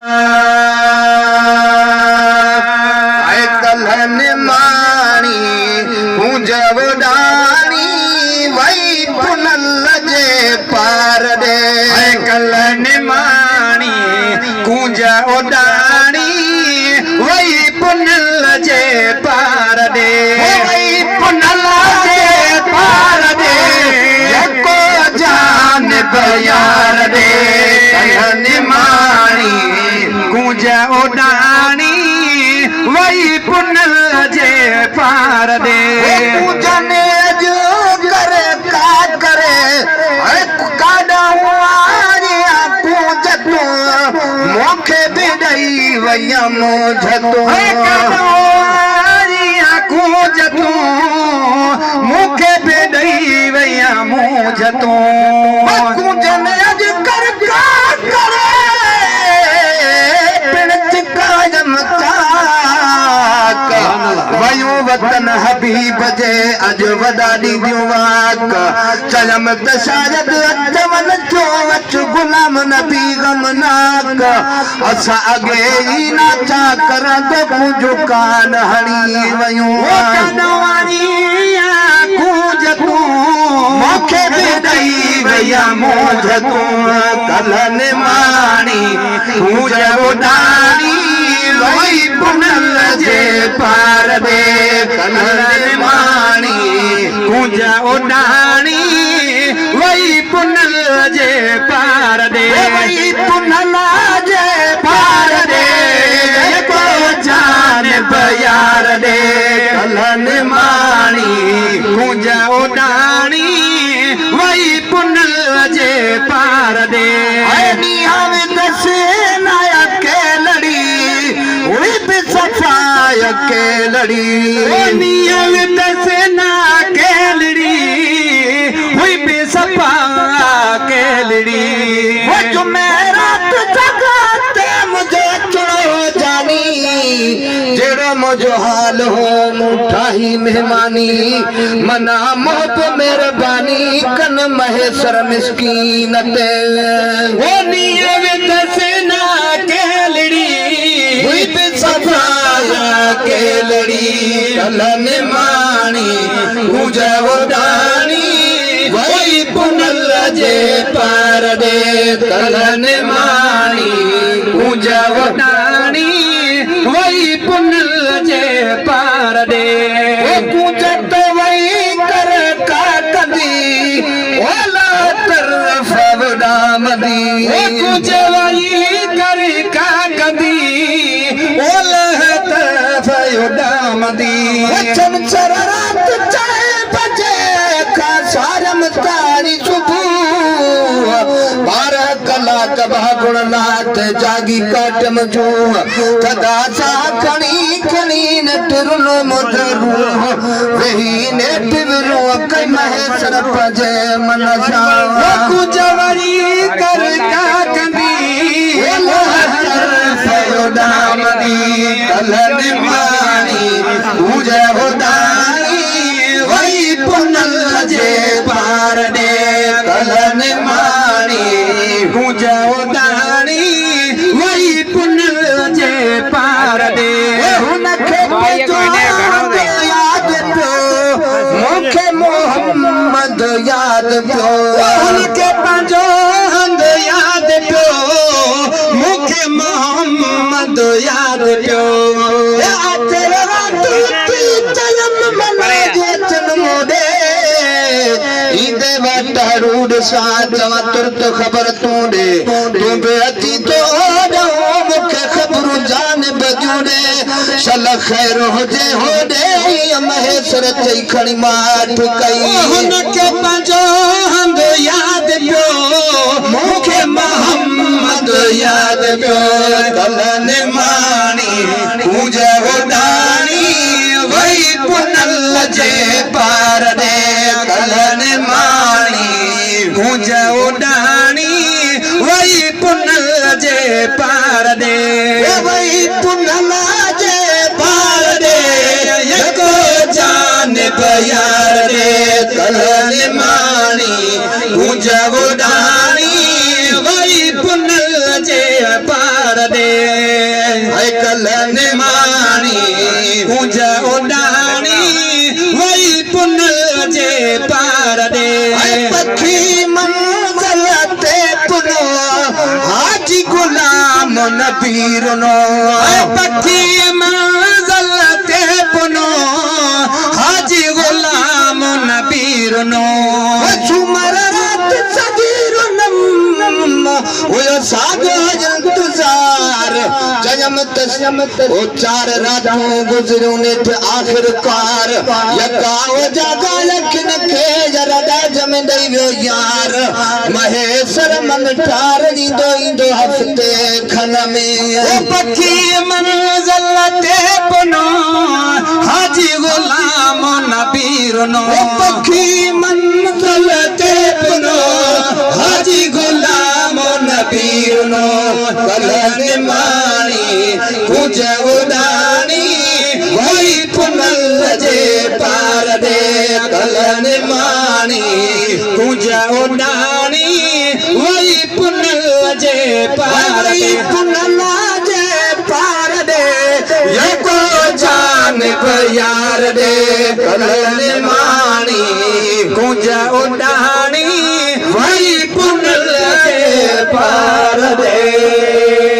आए कलहन माणी पूंजवदानी वही पुनल जे पार दे। आए कलहन माणी कूंज उडाणी वही पुनल जे पार दे। वही पुनल जे पार दे यको जान बयार दे। कलहन माणी कूंज उडाणी वही पुनल जे पार दे। पूजने जो करे का करे काडा हुआरिया पूज तू मोखे बिदई वया मोझ तू कूंज तू मूंखे बेॾई वया मूंझ तू। पूजने अज कर का करे पिणत कायम वयो वतन हबीब जे अज वडाडी दियो वाक चलम त शायद अचवन जो वच गुलाम नबी गमनाक असा अगे ही ना छा कर तो मुझो कान हणी वयो कूंज तू मूंखे बेॾई वया मोझ तू। कलहन माणी कूंज उडाणी वही पुनल जे पार दे। कलहन माणी कूंज उडाणी वही पुनल जे पार दे। वही पुनल जे पार दे को जान बयार दे। कलहन माणी कूंज उडाणी वही पुनल जे पार दे। के लड़ी नियमित सेना केलड़ी हुई भी सपा केलड़ी। वो जो मेरा जगाते मुझे चुनो जानी जेड़ा मुझो हाल हो मुठा ही मेहमानी मना मोहब मेहरबानी कन महेश्वर मिस्कीन ते। वो नियमित सेना केलड़ी हुई भी सपा केलड़ी। कलहन माणी कूंज उडाणी वही पुनल जे पार दे। कलहन माणी कूंज उडाणी वही पुनल जे पार दे। कूंज तो वही कर का कदी ओला तरफ वडामदी। कूंज वही कर का कदी ओला उडामदी। वचन चर रात 4 बजे का सारम तारी सुबह 12 कलाक भागुण नाथ जागी काटम जो कदा सा खणी खणी नटरुलो मुदरू वही नेट विरो कई महेश्वर पजे मन सा। कूंज वरी कर का कंदी उडामदी। कलहन माणी कूंज उडाणी वही पुनल जे पार दे। कलहन माणी कूंज उडाणी वही पुनल जे पार दे। हुनखे याद पियो मूंखे मोहम्मद याद पियो। हुनखे पंहिंजो हंध याद पियो मूंखे मोहम्मद याद पियो। तुरत खबर तूं ॾे तूं बि अची तो मूंखे ख़बरूं जान बजूड़े सल ख़ैर हुजे होॾे महेश्वर चई खणी माठ कई। हुनखे पंहिंजो हंध याद पियो मूंखे मोहम्मद याद पियो। कलहन माणी कूंज उडाणी वही पुनल जे पार दे। कलहन माणी कूंज उडाणी वही पुनल जे पार दे। वही पुनल जे पार दे यको जान बयार दे। कलहन माणी कूंज उडाणी वही पुनल जे पार दे। कलन माणी कुंज उडानी वई पुन जे पार दे पखी मंज़िल ते पुनो हाजी गुलाम नबीर नो पखी मंज़िल ते पुनो हाजी गुलाम नबीर नो झूमर रात सगीर नम वो सागो इंतजार जयम तस्यमत ओ चार रातों गुजरूं ने थे आखिरकार यकाओ जागा लखन के जरदा जम दई वियो यार महेश्वर मन ठार ईंदो ईंदो हफ्ते खन में ओ पखी मंज़िल ते पुनो हाजी गुलाम नबीर नो पखी मंज़िल ते पुनो हाजी गुलाम नबीर नो कलन माणी कुंज उडानी वई पुनल जे पार दे कलन माणी कुंज उडानी वई पुनल जे पार दे पुनला जे पार दे यको जान यार दे कलन माणी कुंज उडानी वई पुनल जे पार दे